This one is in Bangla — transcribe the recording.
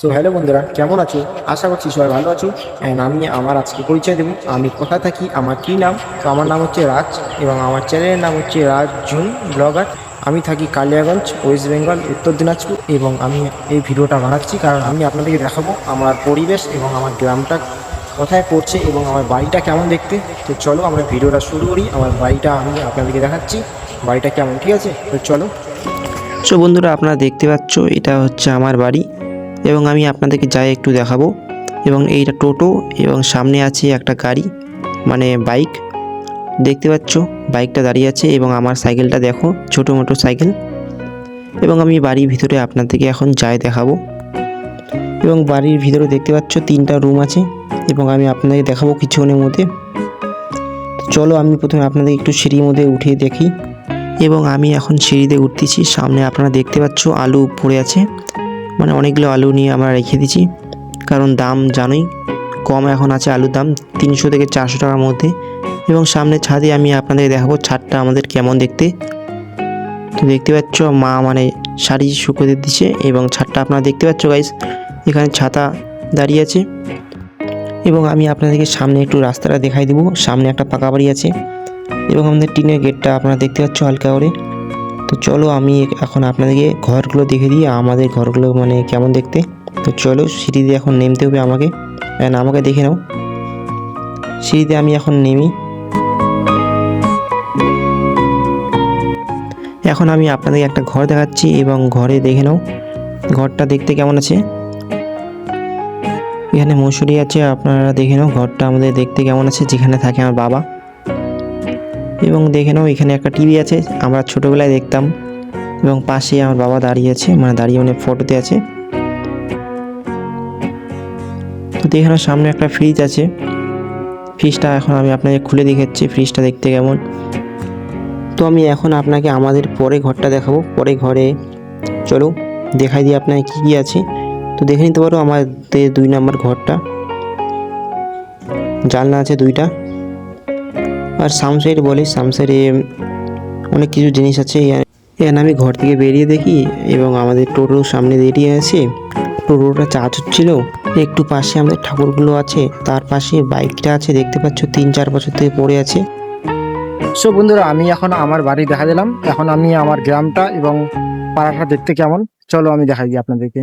সো হ্যালো বন্ধুরা, কেমন আছো? আশা করছি সবাই ভালো আছো। অ্যান্ড আমি আমার আজকে পরিচয় দেবো, আমি কোথায় থাকি, আমার কী নাম। তো আমার নাম হচ্ছে রাজ এবং আমার চ্যানেলের নাম হচ্ছে রাজ জুন ব্লগার। আমি থাকি কালিয়াগঞ্জ, ওয়েস্ট বেঙ্গল, উত্তর দিনাজপুর। এবং আমি এই ভিডিওটা বানাচ্ছি কারণ আমি আপনাদেরকে দেখাবো আমার পরিবেশ এবং আমার গ্রামটা কোথায় পড়ছে এবং আমার বাড়িটা কেমন দেখতে। তো চলো আমরা ভিডিওটা শুরু করি। আমার বাড়িটা আমি আপনাদেরকে দেখাচ্ছি, বাড়িটা কেমন, ঠিক আছে? তো চলো। সো বন্ধুরা, আপনারা দেখতে পাচ্ছ এটা হচ্ছে আমার বাড়ি এবং আমি আপনাদেরকে যাই একটু দেখাবো। এবং এইটা টোটো এবং সামনে আছে একটা গাড়ি, মানে বাইক। দেখতে পাচ্ছ বাইকটা দাঁড়িয়ে আছে এবং আমার সাইকেলটা দেখো, ছোটো মোটো সাইকেল। এবং আমি বাড়ির ভিতরে আপনাদেরকে এখন যাই দেখাবো। এবং বাড়ির ভিতরে দেখতে পাচ্ছ 3টা রুম আছে এবং আমি আপনাদেরকে দেখাবো কিছুক্ষণের মধ্যে। চলো আমি প্রথমে আপনাদের একটু সিঁড়ির মধ্যে উঠিয়ে দেখি। এবং আমি এখন সিঁড়িতে উঠতেছি। সামনে আপনারা দেখতে পাচ্ছ আলু পড়ে আছে, মানে অনেকগুলো আলু নিয়ে আমরা রেখে দিচ্ছি, কারণ দাম জানোই কম এখন আছে আলুর দাম 300 থেকে 400 টাকার মধ্যে। এবং সামনে ছাদে আমি আপনাদের দেখাবো ছাদটা আমাদের কেমন দেখতে। তো দেখতে পাচ্ছ মা মানে শাড়ি শুকোতে দিচ্ছে এবং ছাদটা আপনারা দেখতে পাচ্ছ গাইস, এখানে ছাতা দাঁড়িয়ে আছে। এবং আমি আপনাদেরকে সামনে একটু রাস্তাটা দেখাই দেবো। সামনে একটা পাকা বাড়ি আছে এবং আমাদের টিনের গেটটা আপনারা দেখতে পাচ্ছ হালকা করে। তো চলো আমি এখন আপনাদেরকে ঘরগুলো দেখে দিই, আমাদের ঘরগুলো মানে কেমন দেখতে। তো চলো সিঁড়ি দিয়ে এখন নেমতে হবে আমাকে, আমাকে দেখে নাও। সিঁড়িতে আমি এখন নেমি। এখন আমি আপনাদেরকে একটা ঘর দেখাচ্ছি এবং ঘরে দেখে নাও ঘরটা দেখতে কেমন আছে। এখানে মশুরি আছে, আপনারা দেখে নাও ঘরটা আমাদের দেখতে কেমন আছে, যেখানে থাকে আমার বাবা। এবং দেখে নাও এখানে একটা টিভি আছে, আমরা ছোটোবেলায় দেখতাম। এবং পাশে আমার বাবা দাঁড়িয়ে আছে, মানে দাঁড়িয়ে মানে ফটোতে আছে। তো দেখে নাও সামনে একটা ফ্রিজ আছে, ফ্রিজটা এখন আমি আপনাকে খুলে দেখাচ্ছি ফ্রিজটা দেখতে কেমন। তো আমি এখন আপনাকে আমাদের পরে ঘরটা দেখাবো, পরে ঘরে চলো দেখাই দিই আপনাকে কী কী আছে। তো দেখে নিতে পারো আমাদের 2 নম্বর ঘরটা, জানলা আছে 2টা। আর সামসাইড বলে, সামসাইডে অনেক কিছু জিনিস আছে। এখানে আমি ঘর থেকে বেরিয়ে দেখি এবং আমাদের টোটোর সামনে দাঁড়িয়ে আছে, টোটোটা চার্জ হচ্ছিল। একটু পাশে আমাদের ঠাকুরগুলো আছে, তার পাশে বাইকটা আছে, দেখতে পাচ্ছ 3-4 বছর থেকে পড়ে আছে। সো বন্ধুরা, আমি এখন আমার বাড়ি দেখা দিলাম। এখন আমি আমার গ্রামটা এবং পাড়াটা দেখতে কেমন, চলো আমি দেখাই দিই আপনাদেরকে।